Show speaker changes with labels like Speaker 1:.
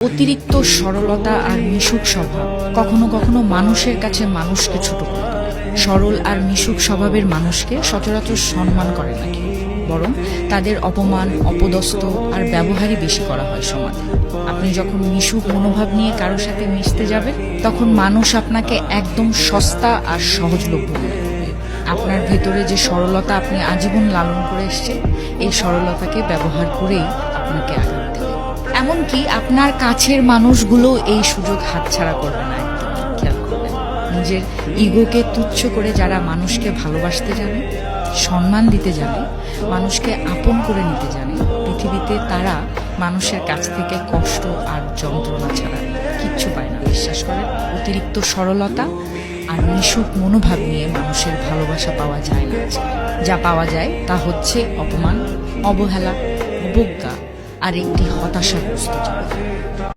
Speaker 1: অতিরিক্ত সরলতা আর মিশুক স্বভাব কখনো কখনো মানুষের কাছে মানুষকে ছোট করে তোলে। সরল আর মিশুক স্বভাবের মানুষকে সচরাচর সম্মান করে না কেউ, বরং তাদের অপমান, অপদস্থ আর ব্যবহারই বেশি করা হয় সমাজে। আপনি যখন মিশুক মনোভাব নিয়ে কারোর সাথে মিশতে যাবেন, তখন মানুষ আপনাকে একদম সস্তা আর সহজলভ্য মনে করবে। আপনার ভেতরে যে সরলতা আপনি আজীবন লালন করে এসেছেন, এই সরলতাকে ব্যবহার করেই আপনাকে আঘাত দেবে। এমনকি আপনার কাছের মানুষগুলো এই সুযোগ হাতছাড়া করবে না। একদম খেয়াল করবেন, নিজের ইগোকে তুচ্ছ করে যারা মানুষকে ভালোবাসতে জানে, সম্মান দিতে জানে, মানুষকে আপন করে নিতে জানে, পৃথিবীতে তারা মানুষের কাছ থেকে কষ্ট আর যন্ত্রণা ছাড়া কিচ্ছু পায় না। বিশ্বাস করেন, অতিরিক্ত সরলতা আর মিশুক মনোভাব নিয়ে মানুষের ভালোবাসা পাওয়া যায় না। যা পাওয়া যায় তা হচ্ছে অপমান, অবহেলা, অবজ্ঞা আর একটি হতাশাগ্রস্ত জীবন।